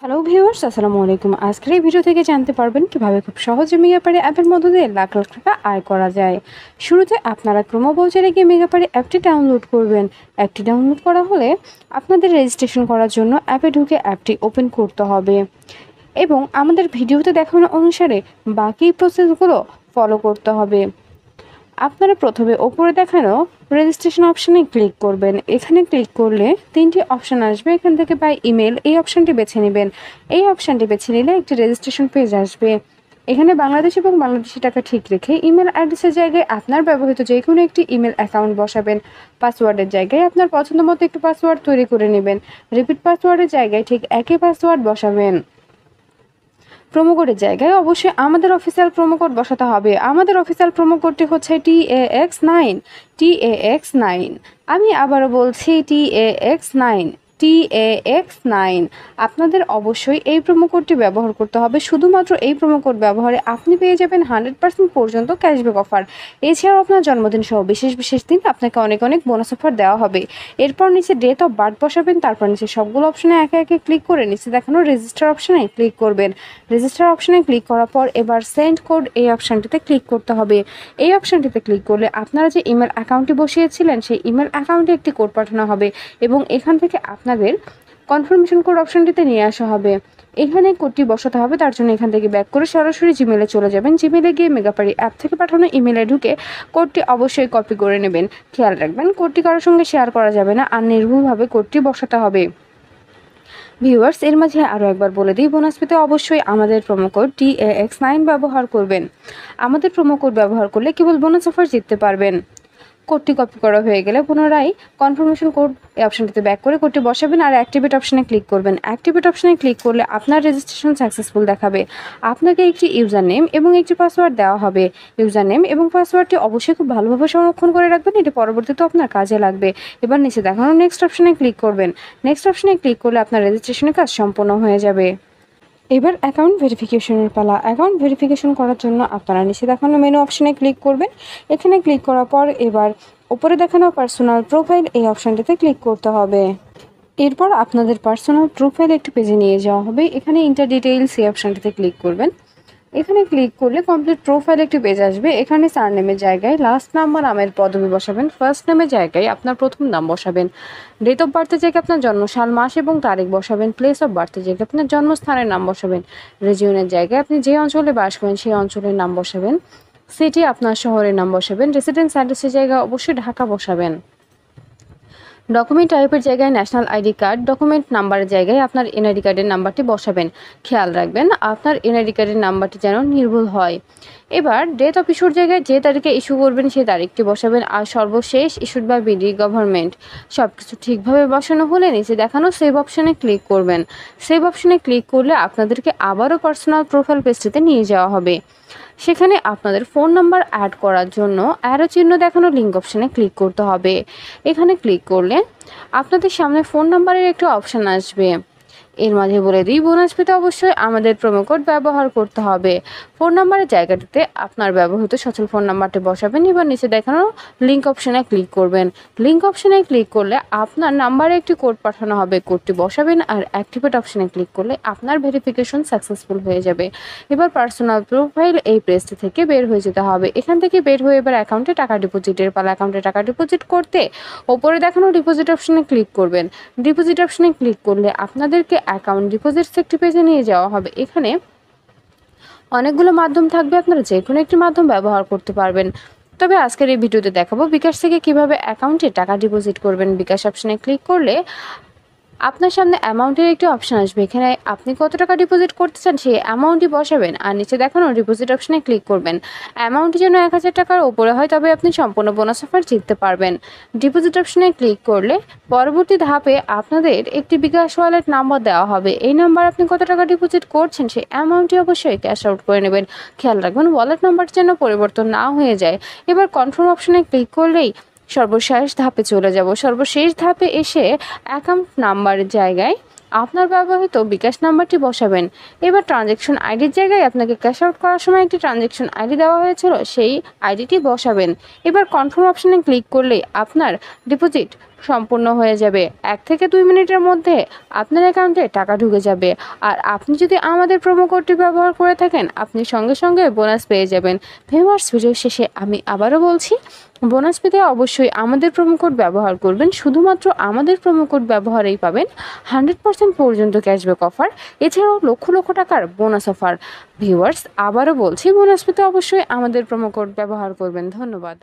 Hello viewers, আসসালামু আলাইকুম। আজকের এই ভিডিও থেকে জানতে পারবেন কিভাবে খুব সহজে মেগাপারি অ্যাপের মধ্য দিয়ে লাখ লাখ টাকা আয় করা যায়। শুরুতে আপনারা ক্রোমো ব্রাউজারে গিয়ে মেগাপারি অ্যাপটি ডাউনলোড করবেন। অ্যাপটি ডাউনলোড করা হলে আপনাদের রেজিস্ট্রেশন করার জন্য অ্যাপে ঢুকে অ্যাপটি ওপেন করতে হবে এবং আমাদের ভিডিওতে দেখানো অনুসারে বাকি প্রসেসগুলো ফলো করতে হবে। আপনারা প্রথমে ওপরে দেখানো রেজিস্ট্রেশন অপশানে ক্লিক করবেন। এখানে ক্লিক করলে তিনটি অপশান আসবে। এখান থেকে বাই ইমেল এই অপশানটি বেছে নেবেন। এই অপশানটি বেছে নিলে একটি রেজিস্ট্রেশন পেজ আসবে। এখানে বাংলাদেশ এবং বাংলাদেশি টাকা ঠিক রেখে ইমেল অ্যাড্রেসের জায়গায় আপনার ব্যবহৃত যে কোনো একটি ইমেল অ্যাকাউন্ট বসাবেন। পাসওয়ার্ডের জায়গায় আপনার পছন্দ মতো একটি পাসওয়ার্ড তৈরি করে নেবেন। রিপিট পাসওয়ার্ডের জায়গায় ঠিক একই পাসওয়ার্ড বসাবেন। প্রোমো কোডের জায়গায় অবশ্যই আমাদের অফিসিয়াল প্রোমো কোড বসাতে হবে। আমাদের অফিসিয়াল প্রোমো কোডটি হচ্ছে TAX9। আমি আবারও বলছি TAX9। আপনাদের অবশ্যই এই প্রোমো কোডটি ব্যবহার করতে হবে। শুধুমাত্র এই প্রোমো কোড ব্যবহারে আপনি পেয়ে যাবেন 100% পর্যন্ত ক্যাশব্যাক অফার। এছাড়াও আপনার জন্মদিন সহ বিশেষ দিন আপনাকে অনেক বোনাস অফার দেওয়া হবে। এরপর নিচে ডেট অফ বার্থ বসাবেন। তারপর নিচে সবগুলো অপশনে একে একে ক্লিক করে নিচে দেখানো রেজিস্টার অপশনে ক্লিক করবেন। রেজিস্টার অপশনে ক্লিক করার পর এবার সেন্ড কোড এই অপশানটিতে ক্লিক করতে হবে। এই অপশানটিতে ক্লিক করলে আপনারা যে ইমেল অ্যাকাউন্টটি বসিয়েছিলেন সেই ইমেল অ্যাকাউন্টে একটি কোড পাঠানো হবে এবং এখান থেকে আপনাদের কনফার্মেশন কোড অপশানটিতে নিয়ে আসা হবে। এখানে কোডটি বসাতে হবে। তার জন্য এখান থেকে ব্যাক করে সরাসরি জিমেলে চলে যাবেন। জিমেলে গিয়ে মেগাপারি অ্যাপ থেকে পাঠানো ইমেলে ঢুকে কোডটি অবশ্যই কপি করে নেবেন। খেয়াল রাখবেন কোডটি কারোর সঙ্গে শেয়ার করা যাবে না, আর নির্ভুলভাবে কোডটি বসাতে হবে। ভিউয়ার্স, এর মাঝে আরও একবার বলে দিই, বোনাস পেতে অবশ্যই আমাদের প্রোমো কোড TAX9 ব্যবহার করবেন। আমাদের প্রোমো কোড ব্যবহার করলে কেবল বোনাস অফার জিততে পারবেন। কোডটি কপি করা হয়ে গেলে পুনরায় কনফার্মেশন কোড এই অপশানটিতে ব্যাক করে কোডটি বসাবেন আর অ্যাক্টিভেট অপশানে ক্লিক করবেন। অ্যাক্টিভেট অপশানে ক্লিক করলে আপনার রেজিস্ট্রেশন সাকসেসফুল দেখাবে। আপনাকে একটি ইউজার নেম এবং একটি পাসওয়ার্ড দেওয়া হবে। ইউজার নেম এবং পাসওয়ার্ডটি অবশ্যই খুব ভালোভাবে সংরক্ষণ করে রাখবেন, এটি পরবর্তীতে আপনার কাজে লাগবে। এবার নিচে দেখানো নেক্সট অপশানে ক্লিক করবেন। নেক্সট অপশানে ক্লিক করলে আপনার রেজিস্ট্রেশনের কাজ সম্পন্ন হয়ে যাবে। এবার অ্যাকাউন্ট ভেরিফিকেশনের পালা। অ্যাকাউন্ট ভেরিফিকেশন করার জন্য আপনারা নিচে দেখানো মেনু অপশানে ক্লিক করবেন। এখানে ক্লিক করার পর এবার উপরে দেখানো পার্সোনাল প্রোফাইল এই অপশানটিতে ক্লিক করতে হবে। এরপর আপনাদের পার্সোনাল প্রোফাইল একটি পেজে নিয়ে যাওয়া হবে। এখানে ইন্টার ডিটেইলস এই অপশানটিতে ক্লিক করবেন। এখানে ক্লিক করলে কমপ্লিট প্রোফাইল একটি পেজ আসবে। এখানে সারনেমের জায়গায় লাস্ট নাম বা নামের পদবি বসাবেন। ফার্স্ট নেমের জায়গায় আপনার প্রথম নাম বসাবেন। ডেট অফ বার্থের জায়গায় আপনার জন্ম সাল, মাস এবং তারিখ বসাবেন। প্লেস অফ বার্থের জায়গায় আপনার জন্মস্থানের নাম বসাবেন। রিজিয়নের জায়গায় আপনি যে অঞ্চলে বাস করেন সেই অঞ্চলের নাম বসাবেন। সিটি আপনার শহরের নাম বসাবেন। রেসিডেন্স অ্যাড্রেসের জায়গায় অবশ্যই ঢাকা বসাবেন। ডকুমেন্ট টাইপের জায়গায় ন্যাশনাল আইডি কার্ড, ডকুমেন্ট নাম্বারের জায়গায় আপনার এনআইডি কার্ডের নাম্বারটি বসাবেন। খেয়াল রাখবেন আপনার এনআইডি কার্ডের নাম্বারটি যেন নির্ভুল হয়। এবার ডেট অফ ইস্যুর জায়গায় যে তারিখে ইস্যু করবেন সেই তারিখটি বসাবেন। আর সর্বশেষ ইস্যুড বা বিডি গভর্নমেন্ট সব কিছু ঠিকভাবে বসানো হলে নিচে দেখানো সেভ অপশানে ক্লিক করবেন। সেভ অপশানে ক্লিক করলে আপনাদেরকে আবারও পার্সোনাল প্রোফাইল পেজটিতে নিয়ে যাওয়া হবে। সেখানে আপনাদের ফোন নাম্বার অ্যাড করার জন্য অ্যারো চিহ্ন দেখানো লিঙ্ক অপশানে ক্লিক করতে হবে। এখানে ক্লিক করলে আপনাদের সামনে ফোন নাম্বারের একটি অপশান আসবে। এর মাঝে বলে দিই, বোনাস পেতে অবশ্যই আমাদের প্রোমো কোড ব্যবহার করতে হবে। ফোন নাম্বারের জায়গাটিতে আপনার ব্যবহৃত সচল ফোন নাম্বারটি বসাবেন। এবার নিচে দেখানো লিঙ্ক অপশানে ক্লিক করবেন। লিঙ্ক অপশানে ক্লিক করলে আপনার নাম্বারে একটি কোড পাঠানো হবে। কোডটি বসাবেন আর অ্যাক্টিভেট অপশানে ক্লিক করলে আপনার ভেরিফিকেশন সাকসেসফুল হয়ে যাবে। এবার পার্সোনাল প্রোফাইল এই পেজটি থেকে বের হয়ে যেতে হবে। এখান থেকে বের হয়ে এবার অ্যাকাউন্টে টাকা ডিপোজিটের পালা। অ্যাকাউন্টে টাকা ডিপোজিট করতে ওপরে দেখানো ডিপোজিট অপশানে ক্লিক করবেন। ডিপোজিট অপশানে ক্লিক করলে আপনাদেরকে অ্যাকাউন্ট ডিপোজিটস একটি পেজে নিয়ে যাওয়া হবে। এখানে অনেকগুলো মাধ্যম থাকবে, আপনারা যে কোনো একটি মাধ্যম ব্যবহার করতে পারবেন। তবে আজকের এই ভিডিওতে দেখাবো বিকাশ থেকে কিভাবে অ্যাকাউন্টে টাকা ডিপোজিট করবেন। বিকাশ অপশানে ক্লিক করলে আপনার সামনে অ্যামাউন্টের একটি অপশান আসবে। এখানে আপনি কত টাকা ডিপোজিট করতে চান সেই অ্যামাউন্টই বসাবেন আর নিচে দেখানো ডিপোজিট অপশানে ক্লিক করবেন। অ্যামাউন্টটি যেন 1000 টাকার উপরে হয়, তবে আপনি সম্পূর্ণ বোনাস অফার জিততে পারবেন। ডিপোজিট অপশানে ক্লিক করলে পরবর্তী ধাপে আপনাদের একটি বিকাশ ওয়ালেট নাম্বার দেওয়া হবে। এই নাম্বার আপনি কত টাকা ডিপোজিট করছেন সেই অ্যামাউন্টটি অবশ্যই ক্যাশ আউট করে নেবেন। খেয়াল রাখবেন ওয়ালেট নাম্বারটি যেন পরিবর্তন না হয়ে যায়। এবার কনফার্ম অপশানে ক্লিক করলেই সর্বশেষ ধাপে চলে যাব। সর্বশেষ ধাপে এসে অ্যাকাউন্ট নাম্বারের জায়গায় আপনার ব্যবহৃত বিকাশ নাম্বারটি বসাবেন। এবার ট্রানজ্যাকশন আইডির জায়গায় আপনাকে ক্যাশ আউট করার সময় একটি ট্রানজ্যাকশন আইডি দেওয়া হয়েছিল, সেই আইডিটি বসাবেন। এবার কনফার্ম অপশানে ক্লিক করলে আপনার ডিপোজিট সম্পূর্ণ হয়ে যাবে। 1 থেকে 2 মিনিটের মধ্যে আপনার অ্যাকাউন্টে টাকা ঢুকে যাবে। আর আপনি যদি আমাদের প্রোমো কোডটি ব্যবহার করে থাকেন, আপনি সঙ্গে সঙ্গে বোনাস পেয়ে যাবেন। ভিউয়ার্স, ভিডিও শেষে আমি আবারও বলছি, বোনাস পেতে অবশ্যই আমাদের প্রোমো কোড ব্যবহার করবেন। শুধুমাত্র আমাদের প্রোমো কোড ব্যবহারেই পাবেন 100% পর্যন্ত ক্যাশব্যাক অফার, এছাড়াও লক্ষ লক্ষ টাকার বোনাস অফার। ভিউয়ার্স, আবারও বলছি, বোনাস পেতে অবশ্যই আমাদের প্রোমো কোড ব্যবহার করবেন। ধন্যবাদ।